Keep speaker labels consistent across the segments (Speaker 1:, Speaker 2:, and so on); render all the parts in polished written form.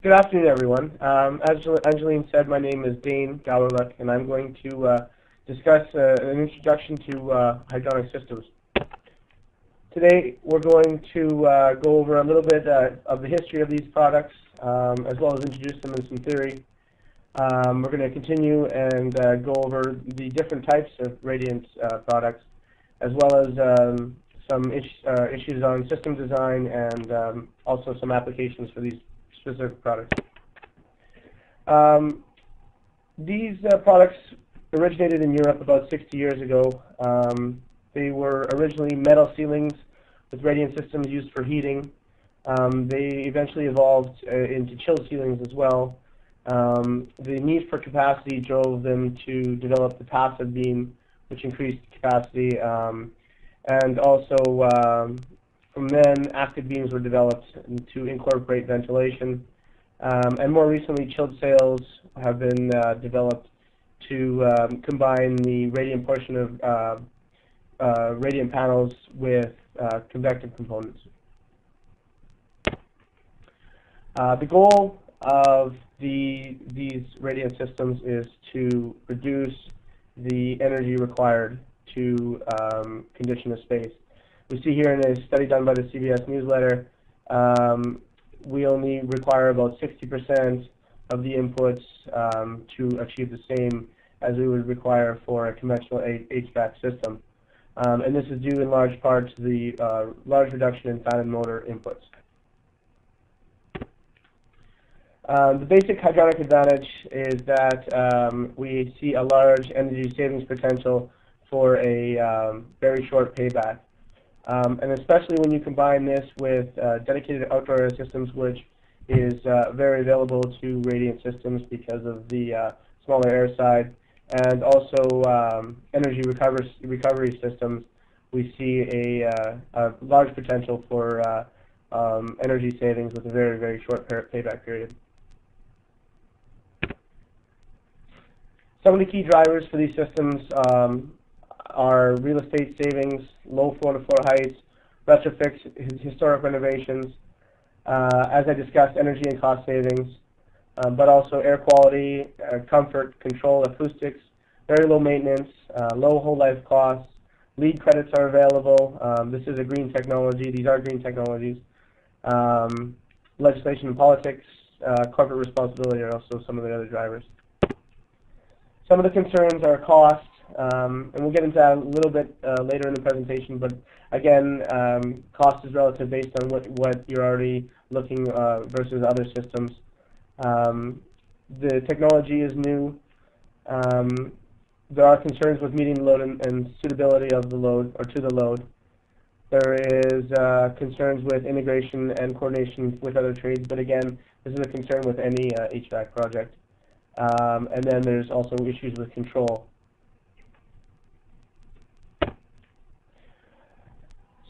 Speaker 1: Good afternoon, everyone. As Angeline said, my name is Dane Gowlerluck, and I'm going to discuss an introduction to hydronic systems. Today, we're going to go over a little bit of the history of these products, as well as introduce them in some theory. We're going to continue and go over the different types of radiant products, as well as some issues on system design and also some applications for these specific products. These products originated in Europe about 60 years ago. They were originally metal ceilings with radiant systems used for heating. They eventually evolved into chilled ceilings as well. The need for capacity drove them to develop the passive beam, which increased capacity, and also from then, active beams were developed to incorporate ventilation, and more recently, chilled sails have been developed to combine the radiant portion of radiant panels with convective components. The goal of these radiant systems is to reduce the energy required to condition a space. We see here in a study done by the CBS newsletter, we only require about 60% of the inputs to achieve the same as we would require for a conventional HVAC system. And this is due in large part to the large reduction in fan and motor inputs. The basic hydronic advantage is that we see a large energy savings potential for a very short payback. And especially when you combine this with dedicated outdoor air systems, which is very available to radiant systems because of the smaller air side, and also energy recovery systems, we see a large potential for energy savings with a very, very short payback period. Some of the key drivers for these systems are real estate savings, low floor-to-floor heights, retrofits, historic renovations, as I discussed, energy and cost savings, but also air quality, comfort, control, acoustics, very low maintenance, low whole life costs, LEED credits are available. This is a green technology. These are green technologies. Legislation and politics, corporate responsibility are also some of the other drivers. Some of the concerns are cost. And we'll get into that a little bit later in the presentation, but again, cost is relative based on what you're already looking versus other systems. The technology is new. There are concerns with meeting the load and suitability of the load or to the load. There is concerns with integration and coordination with other trades, but again, this is a concern with any HVAC project. And then there's also issues with control.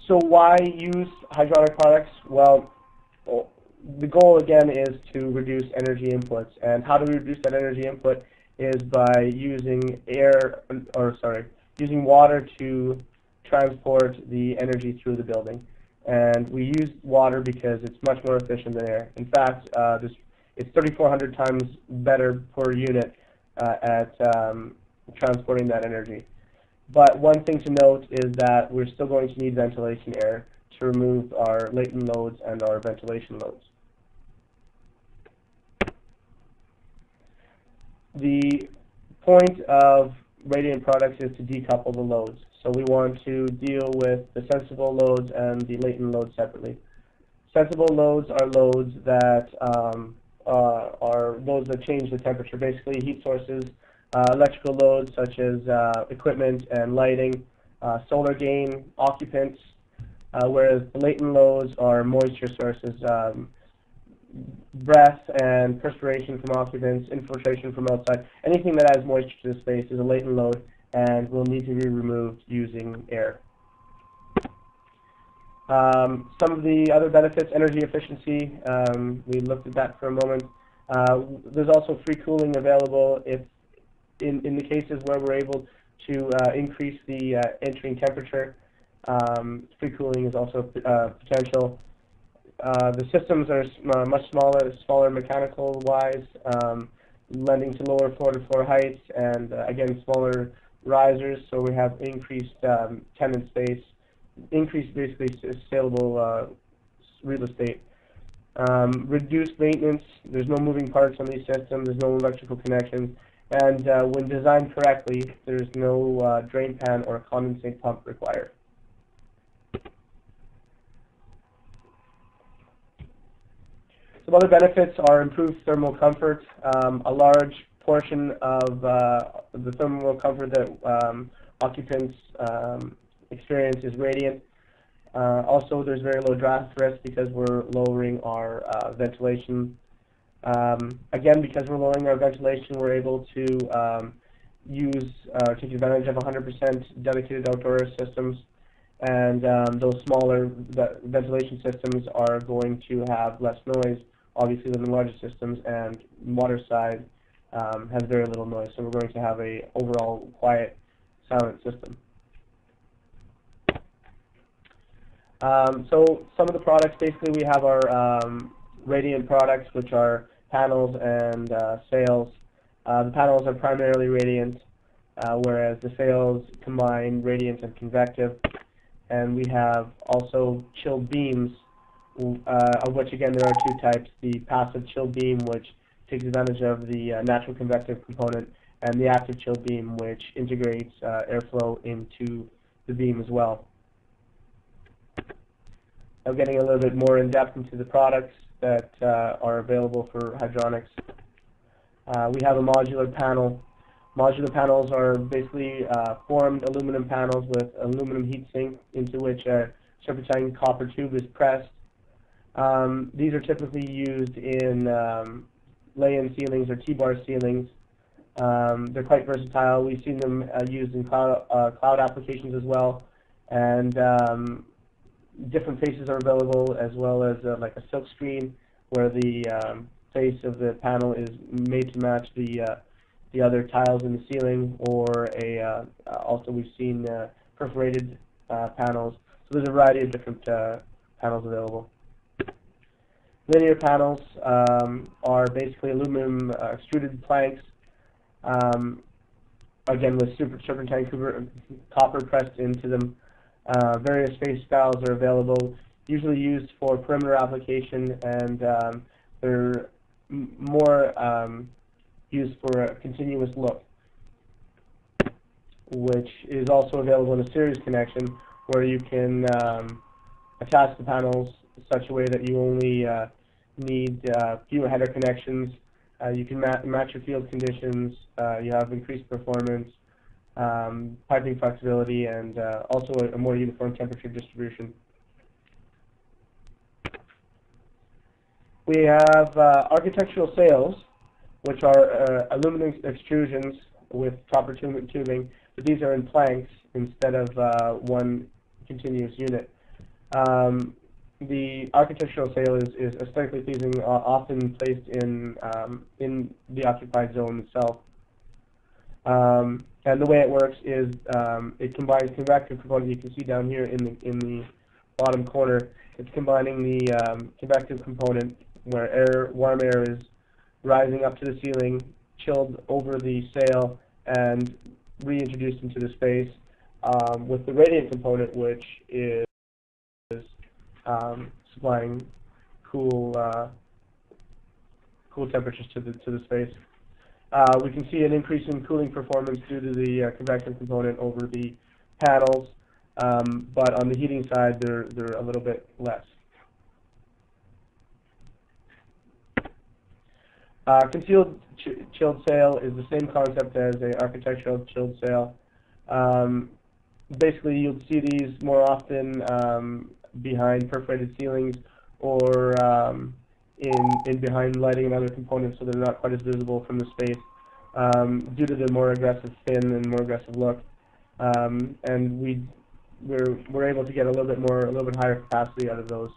Speaker 1: So why use hydronic products? Well, the goal again is to reduce energy inputs, and how do we reduce that energy input is by using using water to transport the energy through the building. And we use water because it's much more efficient than air. In fact, it's 3,400 times better per unit at transporting that energy. But one thing to note is that we're still going to need ventilation air to remove our latent loads and our ventilation loads. The point of radiant products is to decouple the loads. So we want to deal with the sensible loads and the latent loads separately. Sensible loads are loads that change the temperature, basically heat sources, electrical loads such as equipment and lighting, solar gain, occupants, whereas the latent loads are moisture sources, breath and perspiration from occupants, infiltration from outside. Anything that adds moisture to the space is a latent load and will need to be removed using air. Some of the other benefits, energy efficiency, we looked at that for a moment. There's also free cooling available if in the cases where we're able to increase the entering temperature. Free cooling is also potential. The systems are much smaller mechanical-wise, lending to lower floor-to-floor heights, and again, smaller risers, so we have increased tenant space, increased basically saleable real estate. Reduced maintenance, there's no moving parts on these systems, there's no electrical connections, and when designed correctly, there's no drain pan or condensate pump required. Some other benefits are improved thermal comfort. A large portion of the thermal comfort that occupants experience is radiant. Also, there's very low draft risk because we're lowering our ventilation. Again, because we're lowering our ventilation, we're able to take advantage of 100% dedicated outdoor systems, and those smaller ventilation systems are going to have less noise, obviously, than the larger systems, and water side has very little noise, so we're going to have a overall quiet, silent system. So some of the products, basically, we have our radiant products, which are panels and sails. The panels are primarily radiant, whereas the sails combine radiant and convective. And we have also chilled beams, of which, again, there are two types: the passive chilled beam, which takes advantage of the natural convective component, and the active chilled beam, which integrates airflow into the beam as well. Now, getting a little bit more in depth into the products that are available for hydronics. We have a modular panel. Modular panels are basically formed aluminum panels with aluminum heat sink into which a serpentine copper tube is pressed. These are typically used in lay-in ceilings or T-bar ceilings. They're quite versatile. We've seen them used in cloud applications as well, and different faces are available, as well as like a silk screen, where the face of the panel is made to match the other tiles in the ceiling, or also we've seen perforated panels. So there's a variety of different panels available. Linear panels are basically aluminum extruded planks, again with serpentine copper pressed into them. Various face styles are available, usually used for perimeter application, and they're more used for a continuous look, which is also available in a series connection, where you can attach the panels in such a way that you only need fewer header connections. You can match your field conditions. You have increased performance, piping flexibility, and also a more uniform temperature distribution. We have architectural sails, which are aluminum extrusions with copper tubing, but these are in planks instead of one continuous unit. The architectural sail is aesthetically pleasing, often placed in the occupied zone itself. And the way it works is it combines convective component. You can see down here in the bottom corner, it's combining the convective component, where warm air is rising up to the ceiling, chilled over the sail, and reintroduced into the space, with the radiant component, which is supplying cool temperatures to the space. We can see an increase in cooling performance due to the convective component over the panels, but on the heating side, they're a little bit less. Concealed chilled sail is the same concept as an architectural chilled sail. Basically, you'll see these more often behind perforated ceilings, or in behind lighting and other components, so they're not quite as visible from the space, due to the more aggressive fin and more aggressive look. And we're able to get a little bit higher capacity out of those.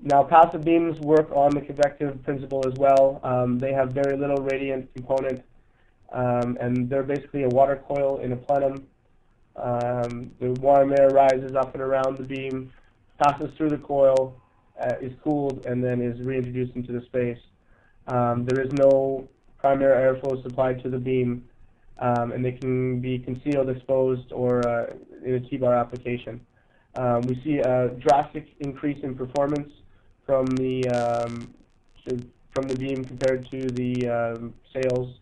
Speaker 1: Now, passive beams work on the convective principle as well. They have very little radiant component, and they're basically a water coil in a plenum. The warm air rises up and around the beam, passes through the coil, is cooled, and then is reintroduced into the space. There is no primary airflow supplied to the beam, and they can be concealed, exposed, or in a T-bar application. We see a drastic increase in performance from the beam compared to the sails,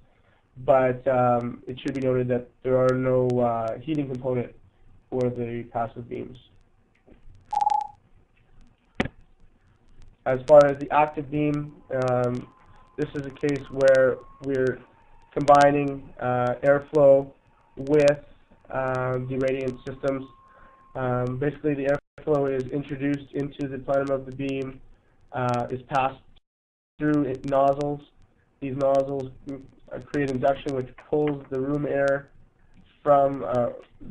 Speaker 1: but it should be noted that there are no heating component for the passive beams. As far as the active beam, this is a case where we're combining airflow with the radiant systems. Basically, the airflow is introduced into the plenum of the beam, is passed through nozzles. These nozzles create induction, which pulls the room air from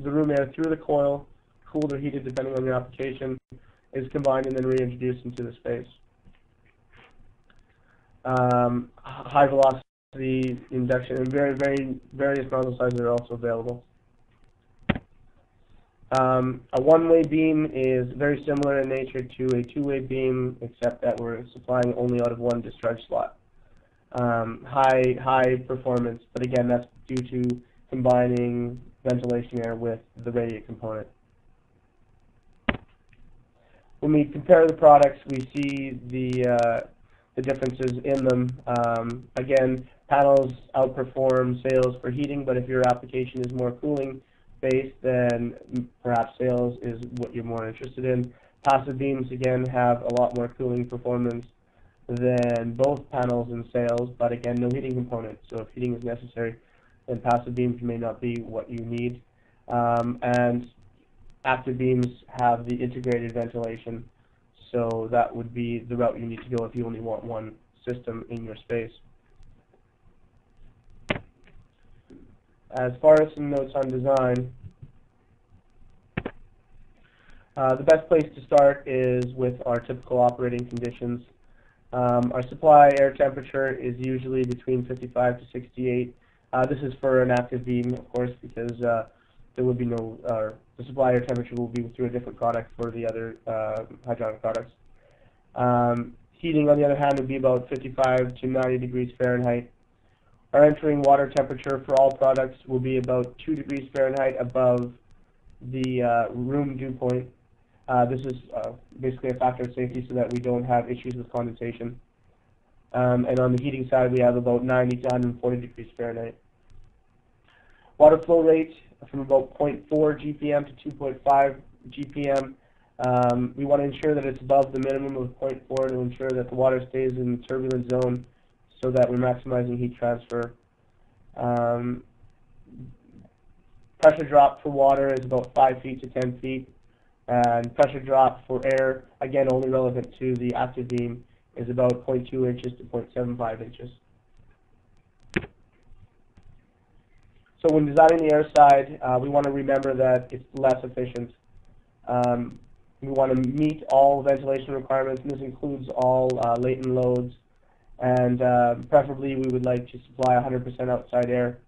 Speaker 1: through the coil, cooled or heated depending on your application, is combined and then reintroduced into the space. High velocity induction and various nozzle sizes are also available. A one-way beam is very similar in nature to a two-way beam, except that we're supplying only out of one discharge slot. High performance, but again, that's due to combining ventilation air with the radiant component. When we compare the products, we see the differences in them. Again, panels outperform sails for heating, but if your application is more cooling based, then perhaps sails is what you're more interested in. Passive beams, again, have a lot more cooling performance than both panels and sails, but again, no heating component. So if heating is necessary, then passive beams may not be what you need. And active beams have the integrated ventilation, so that would be the route you need to go if you only want one system in your space. As far as some notes on design, the best place to start is with our typical operating conditions. Our supply air temperature is usually between 55 to 68. This is for an active beam, of course, because there would be no, the supply air temperature will be through a different product for the other hydronic products. Heating, on the other hand, would be about 55 to 90 degrees Fahrenheit. Our entering water temperature for all products will be about 2 degrees Fahrenheit above the room dew point. This is basically a factor of safety so that we don't have issues with condensation. And on the heating side, we have about 90 to 140 degrees Fahrenheit. Water flow rate from about 0.4 GPM to 2.5 GPM. We want to ensure that it's above the minimum of 0.4 to ensure that the water stays in the turbulent zone so that we're maximizing heat transfer. Pressure drop for water is about 5 feet to 10 feet. And pressure drop for air, again only relevant to the active beam, is about 0.2 inches to 0.75 inches. So when designing the air side, we want to remember that it's less efficient. We want to meet all ventilation requirements, and this includes all latent loads. And preferably, we would like to supply 100% outside air.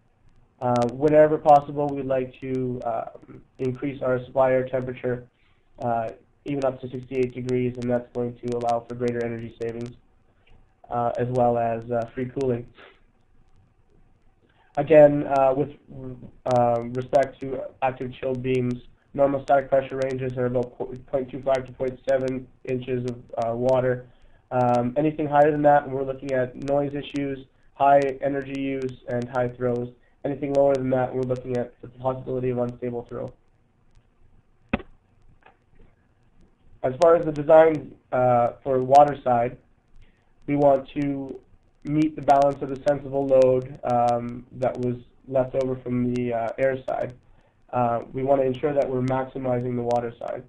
Speaker 1: Whenever possible, we would like to increase our supply air temperature even up to 68 degrees, and that's going to allow for greater energy savings as well as free cooling. Again, with respect to active chilled beams, normal static pressure ranges are about 0.25 to 0.7 inches of water. Anything higher than that, we're looking at noise issues, high energy use, and high throws. Anything lower than that, we're looking at the possibility of unstable throw. As far as the design for water side, we want to meet the balance of the sensible load that was left over from the air side. We want to ensure that we're maximizing the water side.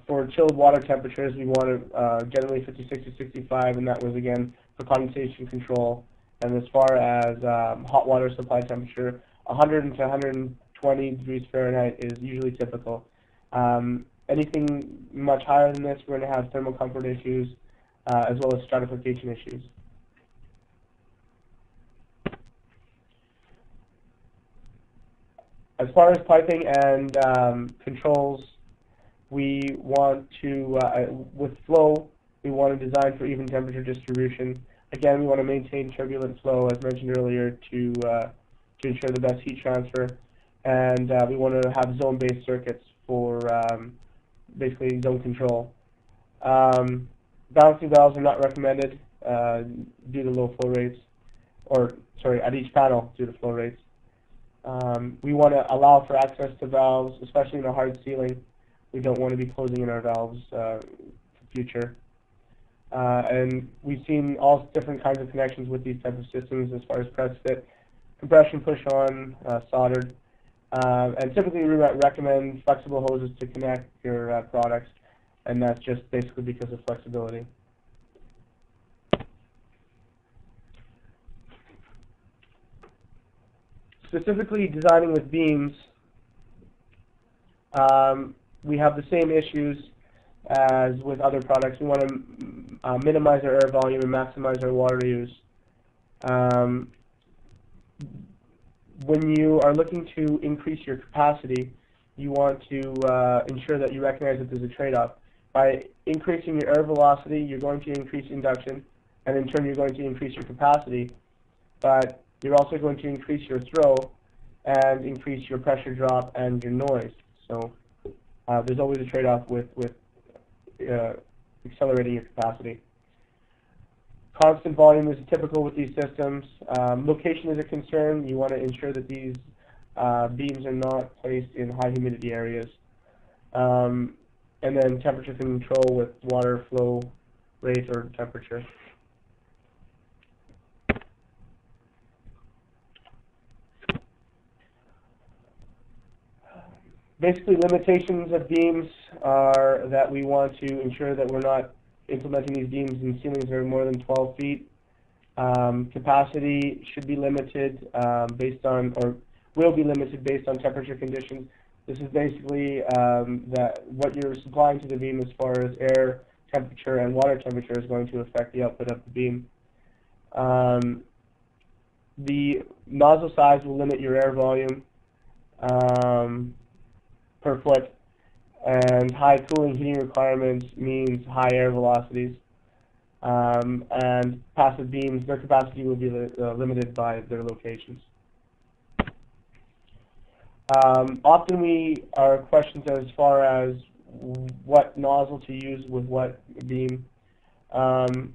Speaker 1: For chilled water temperatures, we want to generally 56 to 65, and that was again for condensation control. And as far as hot water supply temperature, 100 to 120 degrees Fahrenheit is usually typical. Anything much higher than this, we're going to have thermal comfort issues as well as stratification issues. As far as piping and controls, we want to, with flow, we want to design for even temperature distribution. Again, we want to maintain turbulent flow, as mentioned earlier, to ensure the best heat transfer. And we want to have zone-based circuits for basically zone control. Balancing valves are not recommended due to low flow rates, or sorry, at each panel due to flow rates. We want to allow for access to valves, especially in a hard sealing. We don't want to be closing in our valves for future. And we've seen all different kinds of connections with these types of systems as far as press fit, compression push-on, soldered. And typically we recommend flexible hoses to connect your products, and that's just basically because of flexibility. Specifically designing with beams, we have the same issues as with other products. We want to minimize our air volume and maximize our water use. When you are looking to increase your capacity, you want to ensure that you recognize that there's a trade-off. By increasing your air velocity, you're going to increase induction, and in turn you're going to increase your capacity, but you're also going to increase your throw and increase your pressure drop and your noise. So there's always a trade-off with accelerating your capacity. Constant volume is typical with these systems. Location is a concern. You want to ensure that these beams are not placed in high humidity areas. And then temperature control with water flow rate or temperature. Basically, limitations of beams are that we want to ensure that we're not implementing these beams in ceilings that are more than 12 feet. Capacity should be limited based on, or will be limited based on temperature conditions. This is basically that what you're supplying to the beam as far as air temperature and water temperature is going to affect the output of the beam. The nozzle size will limit your air volume per foot, and high cooling heating requirements means high air velocities. And passive beams, their capacity will be limited by their locations. Often we are questions as far as what nozzle to use with what beam, and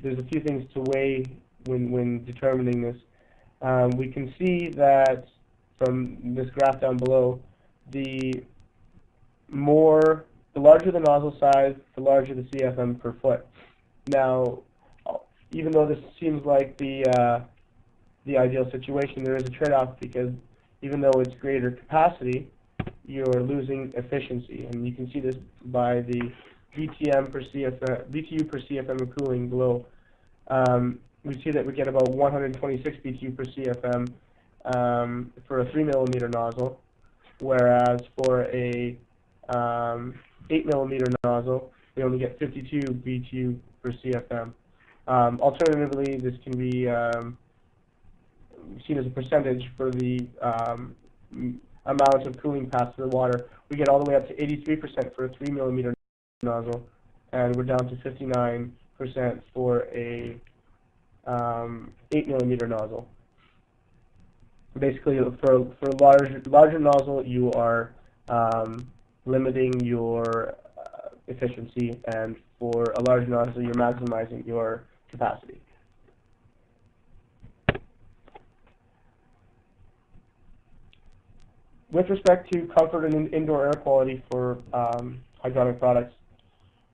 Speaker 1: there's a few things to weigh when determining this. We can see that from this graph down below, the larger the nozzle size, the larger the CFM per foot. Now, even though this seems like the ideal situation, there is a trade-off, because even though it's greater capacity, you're losing efficiency, and you can see this by the BTU per CFM of cooling below. We see that we get about 126 BTU per CFM for a 3mm nozzle, whereas for a 8mm nozzle, we only get 52 BTU per CFM. Alternatively, this can be seen as a percentage for the amount of cooling passed through the water. We get all the way up to 83% for a 3mm nozzle, and we're down to 59% for a 8mm nozzle. Basically, for a larger nozzle, you are limiting your efficiency, and for a large nozzle, you're maximizing your capacity. With respect to comfort and indoor air quality for hydronic products,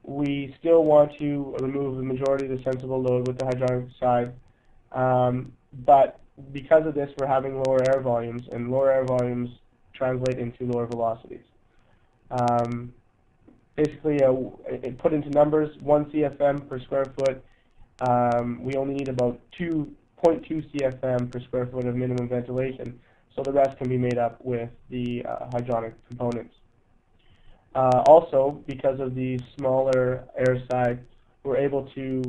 Speaker 1: we still want to remove the majority of the sensible load with the hydronic side, but because of this, we're having lower air volumes, and lower air volumes translate into lower velocities. Basically, put into numbers, 1 CFM per square foot, we only need about 2.2 CFM per square foot of minimum ventilation, so the rest can be made up with the hydronic components. Also, because of the smaller air side, we're able to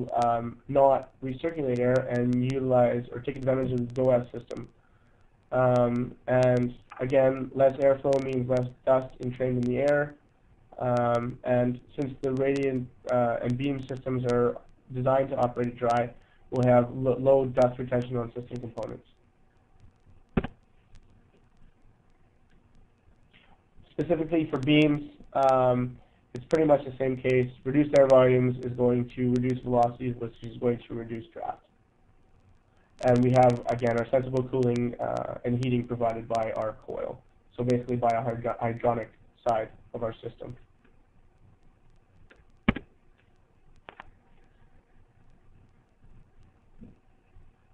Speaker 1: not recirculate air and utilize or take advantage of the DOAS system. And again, less airflow means less dust entrained in the air. And since the radiant and beam systems are designed to operate dry, we'll have low dust retention on system components. Specifically for beams, it's pretty much the same case. Reduced air volumes is going to reduce velocities, which is going to reduce draft. And we have, again, our sensible cooling and heating provided by our coil. So basically by our hydronic side of our system.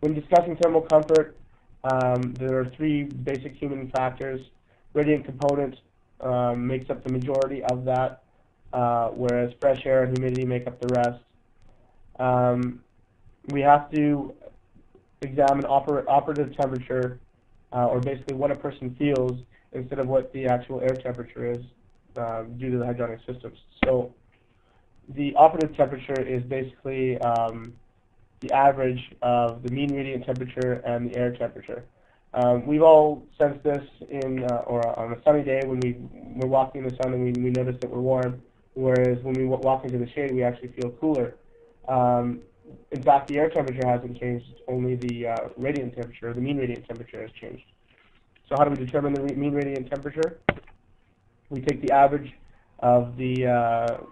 Speaker 1: When discussing thermal comfort, there are three basic human factors. Radiant component makes up the majority of that, whereas fresh air and humidity make up the rest. We have to examine operative temperature, or basically what a person feels, instead of what the actual air temperature is due to the hydronic systems. So the operative temperature is basically the average of the mean radiant temperature and the air temperature. We've all sensed this or on a sunny day when we're walking in the sun and we notice that we're warm, whereas when we walk into the shade, we actually feel cooler. In fact, the air temperature hasn't changed, only the radiant temperature, the mean radiant temperature has changed. So how do we determine the mean radiant temperature? We take the average of the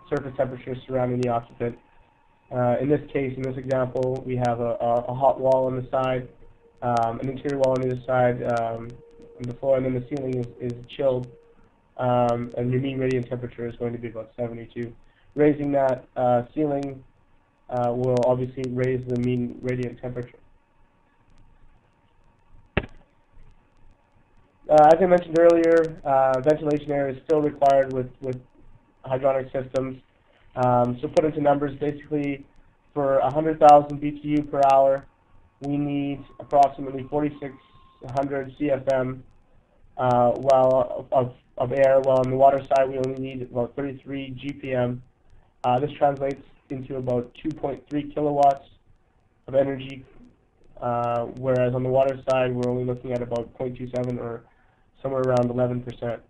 Speaker 1: surface temperature surrounding the occupant. In this case, in this example, we have a hot wall on the side, an interior wall on the other side, on the floor, and then the ceiling is chilled, and your mean radiant temperature is going to be about 72. Raising that ceiling will obviously raise the mean radiant temperature. As I mentioned earlier, ventilation air is still required with hydronic systems. So put into numbers, basically for 100,000 BTU per hour, we need approximately 4,600 CFM of air, while on the water side we only need about 33 GPM. This translates into about 2.3 kilowatts of energy, whereas on the water side we're only looking at about 0.27 or somewhere around 11%.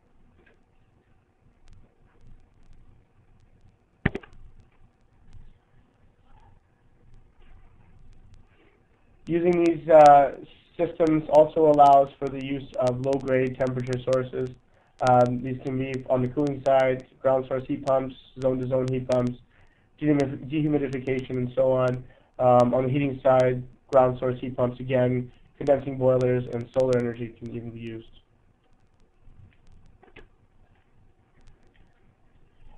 Speaker 1: Using these systems also allows for the use of low-grade temperature sources. These can be on the cooling side, ground source heat pumps, zone-to-zone heat pumps, dehumidification, and so on. On the heating side, ground source heat pumps again, condensing boilers, and solar energy can even be used.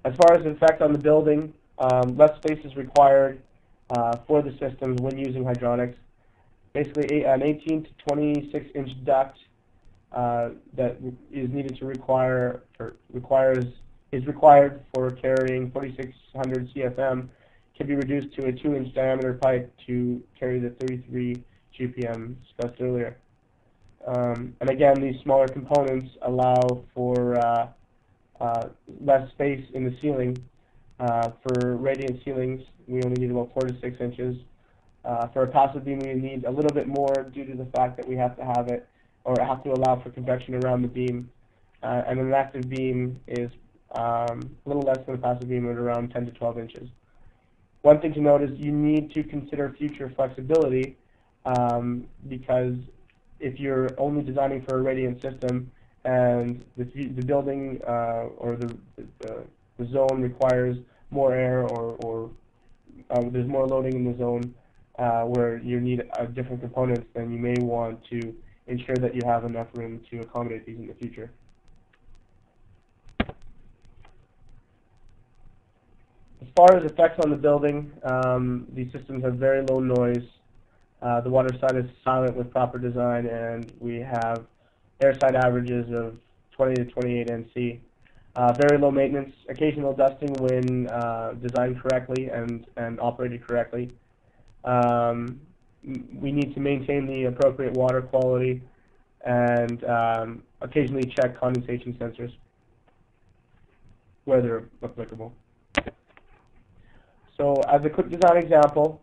Speaker 1: As far as the effect on the building, less space is required for the systems when using hydronics. Basically, an 18 to 26 inch duct that is needed to is required for carrying 4,600 CFM can be reduced to a 2-inch diameter pipe to carry the 33 GPM discussed earlier. And again, these smaller components allow for less space in the ceiling. For radiant ceilings, we only need about 4 to 6 inches. For a passive beam, we need a little bit more due to the fact that we have to have it, or have to allow for convection around the beam. And an active beam is a little less than a passive beam at around 10 to 12 inches. One thing to note is you need to consider future flexibility, because if you're only designing for a radiant system and the building or the zone requires more air, or there's more loading in the zone where you need different components, then you may want to ensure that you have enough room to accommodate these in the future. As far as effects on the building, these systems have very low noise. The water side is silent with proper design, and we have air side averages of 20 to 28 NC. Very low maintenance, occasional dusting when designed correctly and operated correctly. We need to maintain the appropriate water quality and occasionally check condensation sensors where they're applicable. So as a quick design example,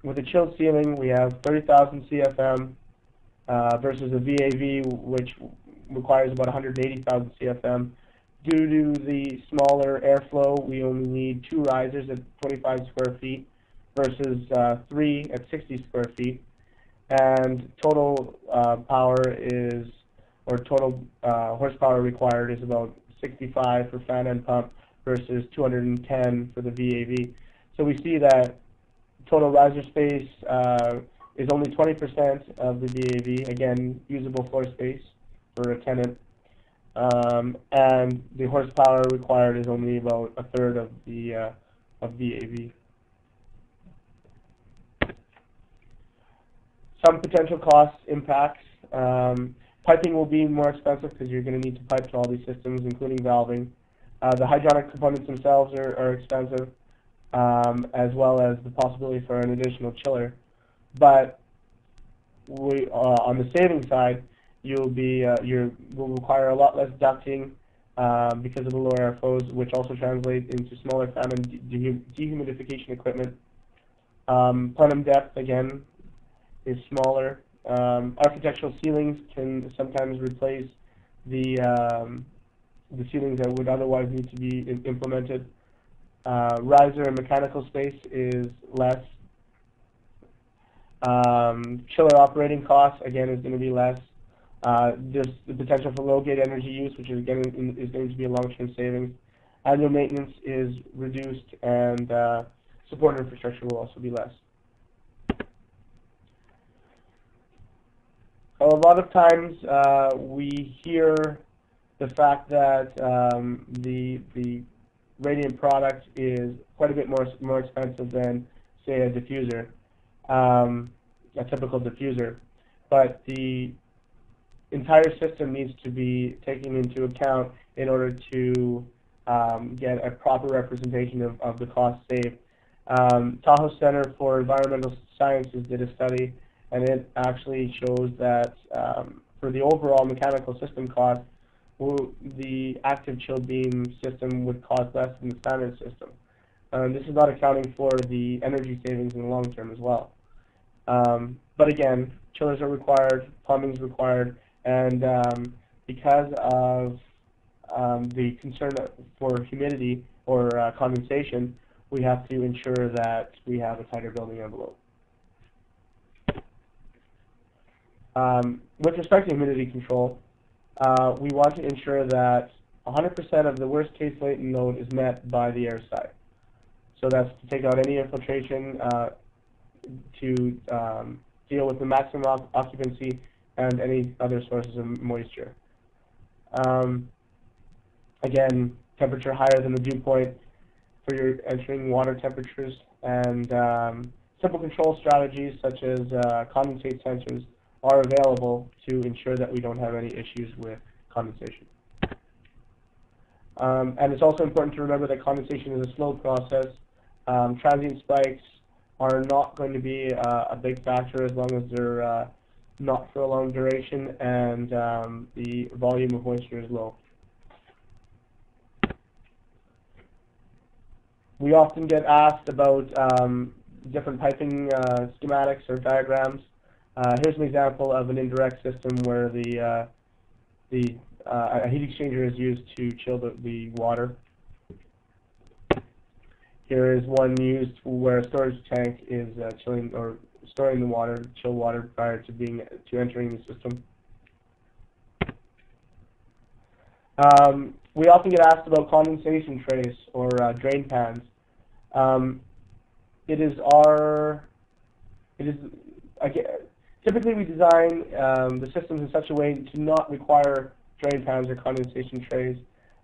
Speaker 1: with a chilled ceiling, we have 30,000 CFM. versus a VAV, which requires about 180,000 CFM. Due to the smaller airflow, we only need 2 risers at 25 square feet versus 3 at 60 square feet. And total power is, or total horsepower required is about 65 for fan and pump versus 210 for the VAV. So we see that total riser space is only 20% of the VAV, again, usable floor space for a tenant. And the horsepower required is only about a third of the VAV. Some potential cost impacts. Piping will be more expensive because you're going to need to pipe to all these systems, including valving. The hydronic components themselves are expensive, as well as the possibility for an additional chiller. But we, on the saving side, you'll require a lot less ducting because of the lower airflows, which also translates into smaller fan and dehumidification equipment. Plenum depth, again, is smaller. Architectural ceilings can sometimes replace the ceilings that would otherwise need to be implemented. Riser and mechanical space is less. Chiller operating costs, again, is going to be less. There's the potential for low gate energy use, which is, again, is going to be a long-term savings. Annual maintenance is reduced, and support infrastructure will also be less. A lot of times we hear the fact that the Radiant product is quite a bit more expensive than, say, a diffuser, a typical diffuser. But the entire system needs to be taken into account in order to get a proper representation of the cost saved. Tahoe Center for Environmental Sciences did a study, and it actually shows that for the overall mechanical system cost, the active chill beam system would cost less than the standard system. This is not accounting for the energy savings in the long term as well. But again, chillers are required, plumbing is required, and because of the concern for humidity or condensation, we have to ensure that we have a tighter building envelope. With respect to humidity control, we want to ensure that 100% of the worst case latent load is met by the air side. So that's to take out any infiltration, to deal with the maximum occupancy and any other sources of moisture. Again, temperature higher than the dew point for your entering water temperatures, and simple control strategies such as condensate sensors are available to ensure that we don't have any issues with condensation. And it's also important to remember that condensation is a slow process. Transient spikes are not going to be a big factor as long as they're not for a long duration and the volume of moisture is low. We often get asked about different piping schematics or diagrams. Here's an example of an indirect system where a heat exchanger is used to chill the water. Here is one used where a storage tank is chilling or storing the water, chill water prior to entering the system. We often get asked about condensation trays or drain pans. Typically we design the systems in such a way to not require drain pans or condensation trays,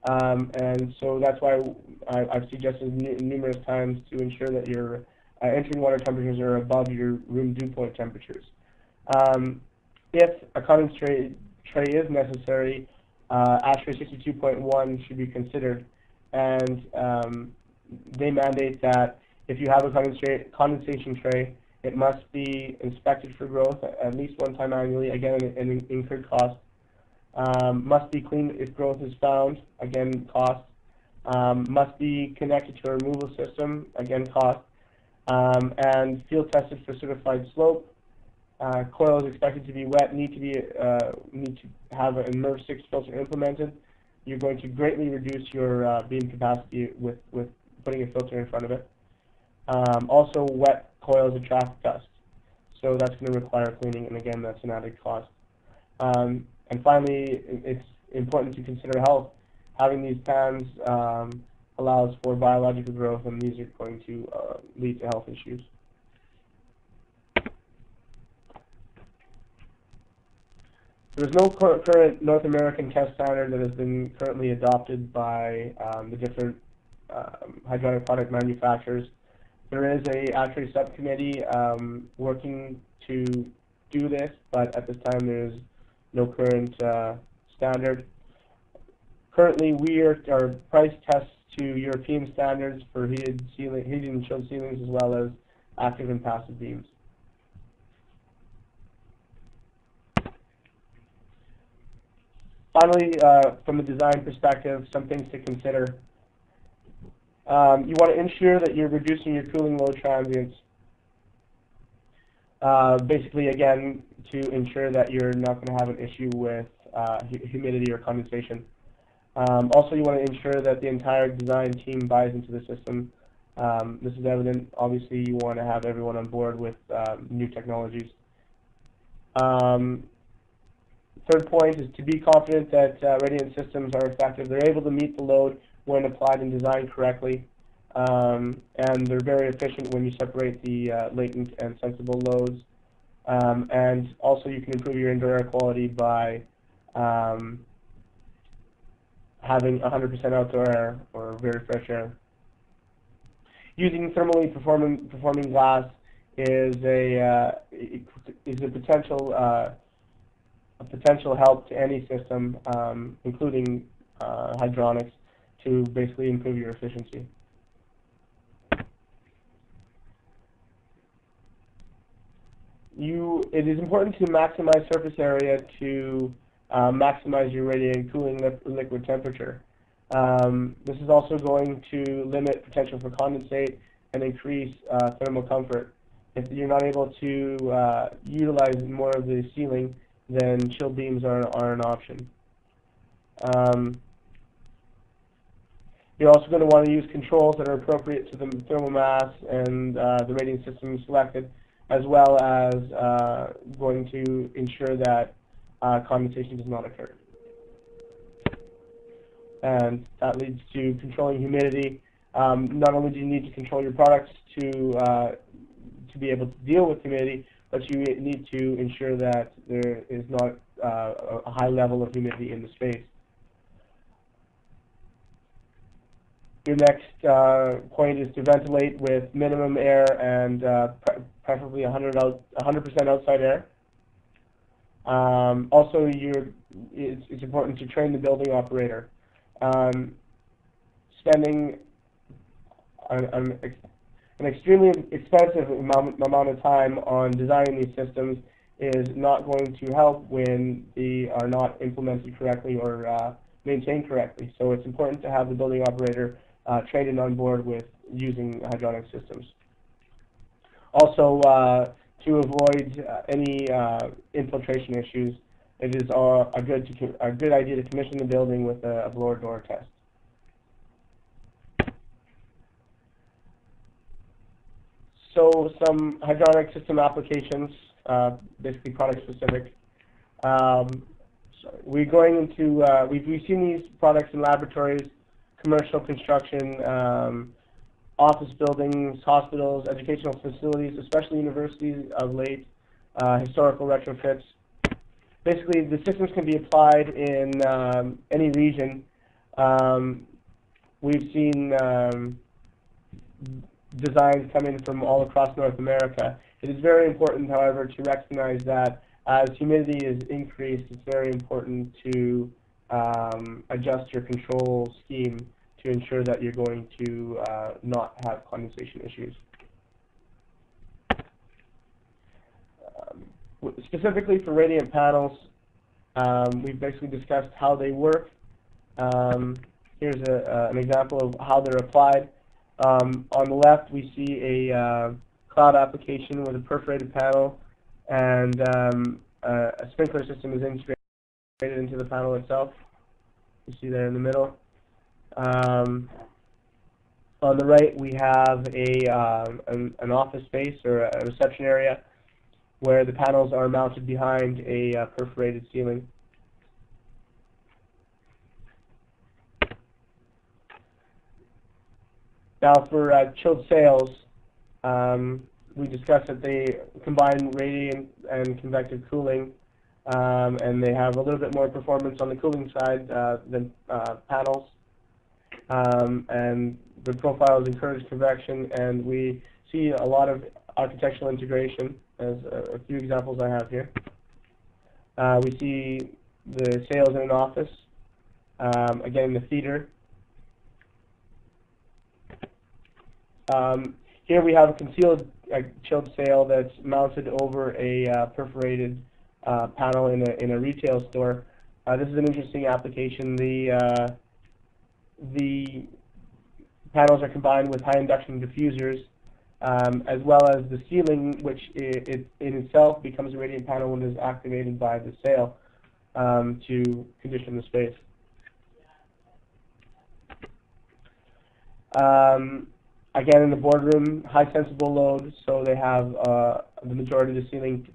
Speaker 1: and so that's why I've suggested numerous times to ensure that your entering water temperatures are above your room dew point temperatures. If a condensate tray is necessary, ASHRAE 62.1 should be considered, and they mandate that if you have a condensation tray, it must be inspected for growth at least one time annually, again an incurred cost. Must be cleaned if growth is found, again cost. Must be connected to a removal system, again cost. And field tested for certified slope. coil is expected to be wet, need to have an MERV6 filter implemented. You're going to greatly reduce your beam capacity with putting a filter in front of it. Also, wet coils attract dust, so that's going to require cleaning, and again, that's an added cost. And finally, it's important to consider health. Having these pans allows for biological growth, and these are going to lead to health issues. There's no current North American test standard that has been currently adopted by the different hydronic product manufacturers. There is a ASHRAE subcommittee working to do this, but at this time there is no current standard. Currently, our price tests to European standards for heated and chilled ceilings, as well as active and passive beams. Finally, from a design perspective, some things to consider. You want to ensure that you're reducing your cooling load transients. Basically, again, to ensure that you're not going to have an issue with humidity or condensation. Also, you want to ensure that the entire design team buys into the system. This is evident. Obviously, you want to have everyone on board with new technologies. Third point is to be confident that Radiant systems are effective. They're able to meet the load when applied and designed correctly, and they're very efficient when you separate the latent and sensible loads. And also, you can improve your indoor air quality by having 100% outdoor air or very fresh air. Using thermally performing glass is a potential help to any system, including hydronics, to basically improve your efficiency. It is important to maximize surface area to maximize your radiant cooling liquid temperature. This is also going to limit potential for condensate and increase thermal comfort. If you're not able to utilize more of the ceiling, then chill beams are an option. You're also going to want to use controls that are appropriate to the thermal mass and the radiant system selected, as well as going to ensure that condensation does not occur. And that leads to controlling humidity. Not only do you need to control your products to be able to deal with humidity, but you need to ensure that there is not a high level of humidity in the space. Your next point is to ventilate with minimum air and preferably 100% outside air. Also, it's important to train the building operator. Spending an extremely expensive amount of time on designing these systems is not going to help when they are not implemented correctly or maintained correctly. So it's important to have the building operator trained and on board with using hydronic systems. Also, to avoid any infiltration issues, it is a good idea to commission the building with a blower door test. So some hydronic system applications, basically product specific. We're going into, we've seen these products in laboratories, commercial construction, office buildings, hospitals, educational facilities, especially universities of late, historical retrofits. Basically, the systems can be applied in any region. We've seen designs come in from all across North America. It is very important, however, to recognize that as humidity is increased, it's very important to adjust your control scheme to ensure that you're going to not have condensation issues. Specifically for radiant panels, we've basically discussed how they work. Here's an example of how they're applied. On the left, we see a cloud application with a perforated panel and a sprinkler system is integrated into the panel itself. You see there in the middle. On the right, we have an office space or a reception area where the panels are mounted behind a perforated ceiling. Now, for chilled sails, we discussed that they combine radiant and convective cooling, and they have a little bit more performance on the cooling side than panels. And the profiles encourage convection, and we see a lot of architectural integration, as a few examples I have here. We see the sails in an office, again the theater. Here we have a concealed chilled sail that's mounted over a perforated panel in a retail store. This is an interesting application. The panels are combined with high induction diffusers, as well as the ceiling, which in itself becomes a radiant panel when it is activated by the sail to condition the space. Again, in the boardroom, high sensible load, so they have the majority of the ceiling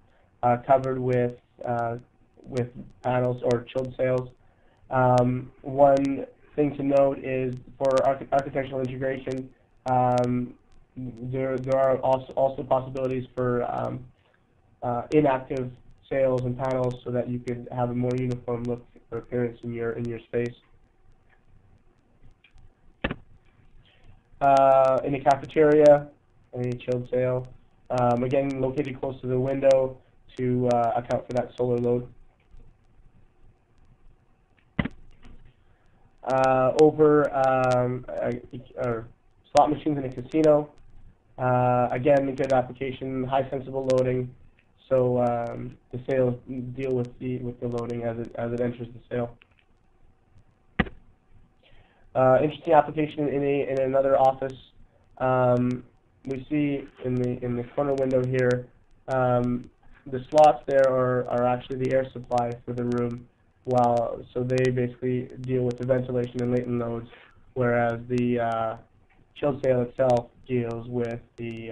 Speaker 1: covered with panels or chilled sails. One thing to note is for architectural integration, there are also possibilities for inactive sails and panels, so that you could have a more uniform look or appearance in your space. In a cafeteria, a chilled sail, again located close to the window to account for that solar load. Over slot machines in a casino, again a good application, high sensible loading, so the sails deal with the loading as it enters the sail. Interesting application in another office. We see in the corner window here, the slots there are actually the air supply for the room, so they basically deal with the ventilation and latent loads, whereas the chilled sail itself deals with the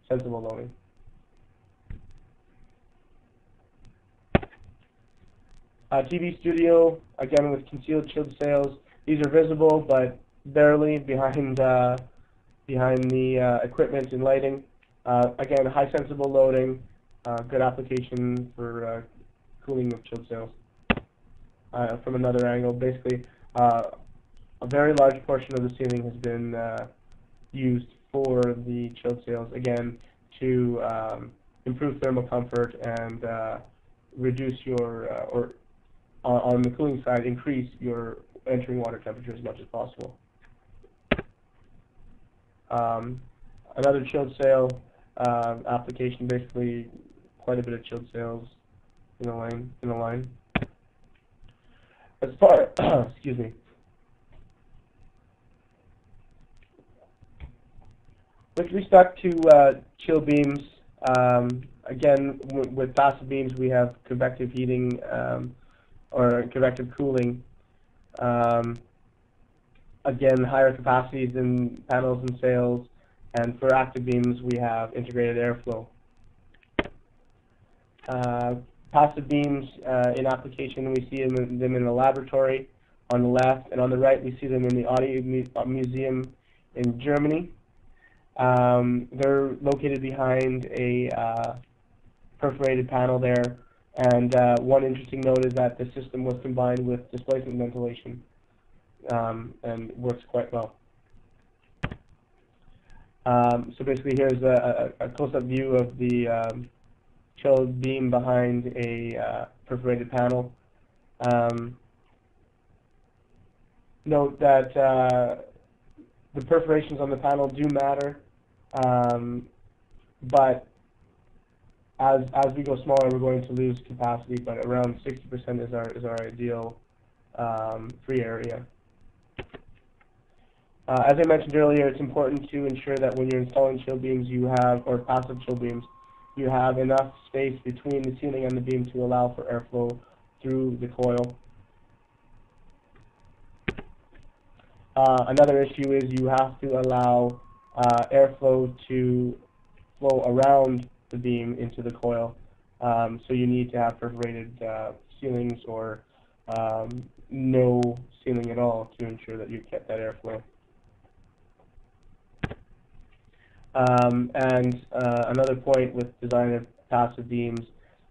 Speaker 1: sensible loading. TV studio, again with concealed chilled sails. These are visible, but barely behind the equipment and lighting. Again, high sensible loading, good application for cooling of chilled sails. From another angle, basically, a very large portion of the ceiling has been used for the chilled sails, again, to improve thermal comfort and reduce your, or on the cooling side, increase your entering water temperature as much as possible. Another chilled sail application, basically quite a bit of chilled sails in a line. As far, excuse me. With respect to chill beams, again, with passive beams, we have convective heating or convective cooling. Again, higher capacities in panels and sails, and for active beams, we have integrated airflow. Passive beams in application, we see them in the laboratory on the left, and on the right, we see them in the Audio Museum in Germany. They're located behind a perforated panel there, and one interesting note is that the system was combined with displacement ventilation, and works quite well. So basically, here's a close-up view of the chilled beam behind a perforated panel. Note that the perforations on the panel do matter, but as we go smaller, we're going to lose capacity. But around 60% is our ideal free area. As I mentioned earlier, it's important to ensure that when you're installing chill beams, or passive chill beams, you have enough space between the ceiling and the beam to allow for airflow through the coil. Another issue is you have to allow airflow to flow around the beam into the coil. So you need to have perforated ceilings or no ceiling at all to ensure that you get that airflow. Another point with design of passive beams,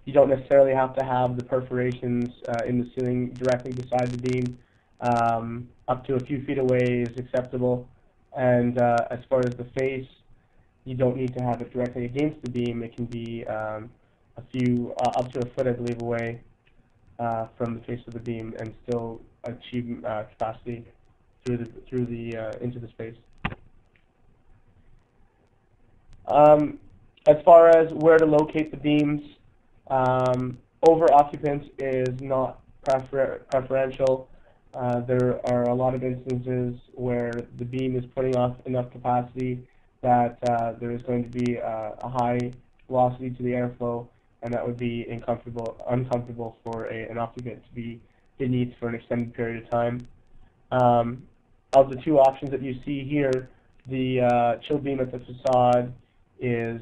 Speaker 1: you don't necessarily have to have the perforations in the ceiling directly beside the beam. Up to a few feet away is acceptable. And as far as the face, you don't need to have it directly against the beam. It can be up to a foot, I believe, away from the face of the beam, and still achieve capacity into the space. As far as where to locate the beams, over-occupant is not preferential. There are a lot of instances where the beam is putting off enough capacity that there is going to be a high velocity to the airflow, and that would be uncomfortable for an occupant to be beneath for an extended period of time. Of the two options that you see here, the chill beam at the facade is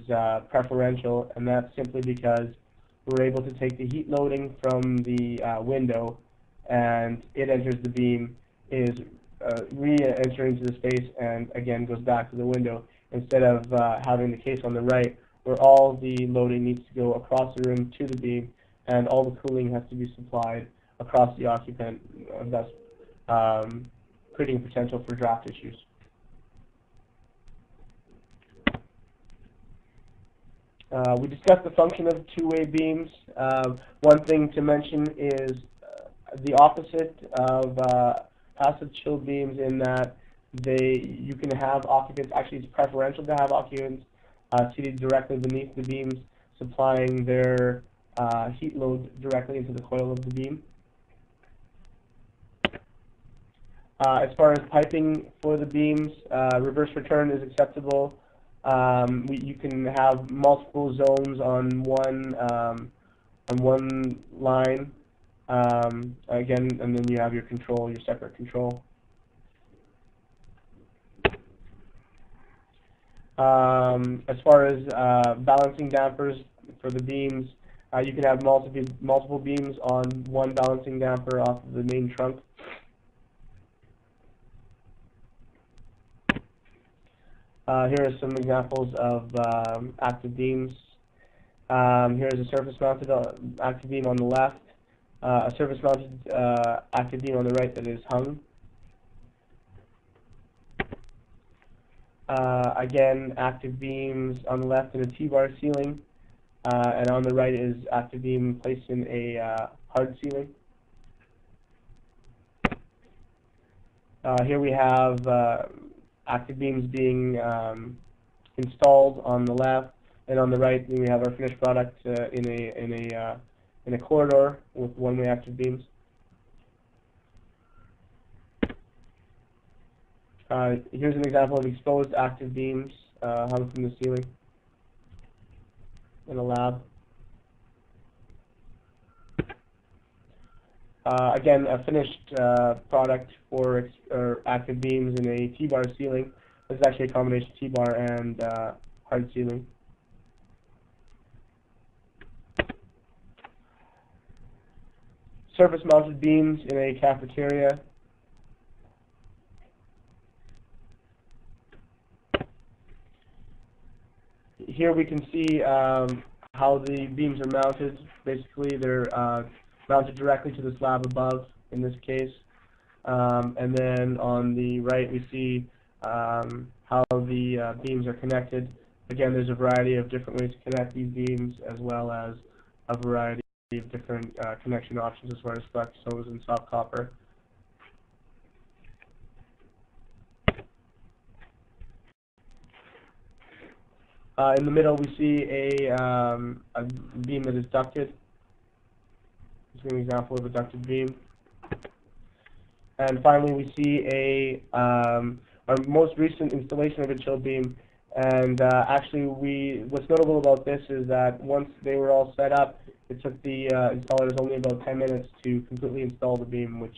Speaker 1: preferential, and that's simply because we're able to take the heat loading from the window, and it enters the beam, is re-entering into the space, and again goes back to the window, instead of having the case on the right, where all the loading needs to go across the room to the beam, and all the cooling has to be supplied across the occupant, thus creating potential for draft issues. We discussed the function of two-way beams. One thing to mention is the opposite of passive chill beams, in that you can have occupants, actually it's preferential to have occupants seated directly beneath the beams, supplying their heat load directly into the coil of the beam. As far as piping for the beams, reverse return is acceptable. You can have multiple zones on one line. Again, and then you have your control, your separate control. As far as balancing dampers for the beams, you can have multiple beams on one balancing damper off of the main trunk. Here are some examples of active beams. Here's a surface-mounted active beam on the left, a surface-mounted active beam on the right that is hung. Again, active beams on the left in a T-bar ceiling, and on the right is active beam placed in a hard ceiling. Here we have active beams being installed on the left, and on the right we have our finished product in a corridor with one-way active beams. Here's an example of exposed active beams hung from the ceiling in a lab. Again, a finished product for active beams in a T-bar ceiling. This is actually a combination of T-bar and hard ceiling. Surface-mounted beams in a cafeteria. Here we can see how the beams are mounted. Basically, they're mounted directly to the slab above, in this case. And then on the right, we see how the beams are connected. Again, there's a variety of different ways to connect these beams, as well as a variety of different connection options as far as flex, hose, and soft copper. In the middle, we see a beam that is ducted. This is an example of a ducted beam. And finally, we see our most recent installation of a chill beam And actually, what's notable about this is that once they were all set up, it took the installers only about 10 minutes to completely install the beam, which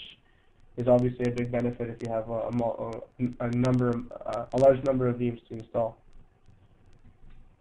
Speaker 1: is obviously a big benefit if you have a large number of beams to install.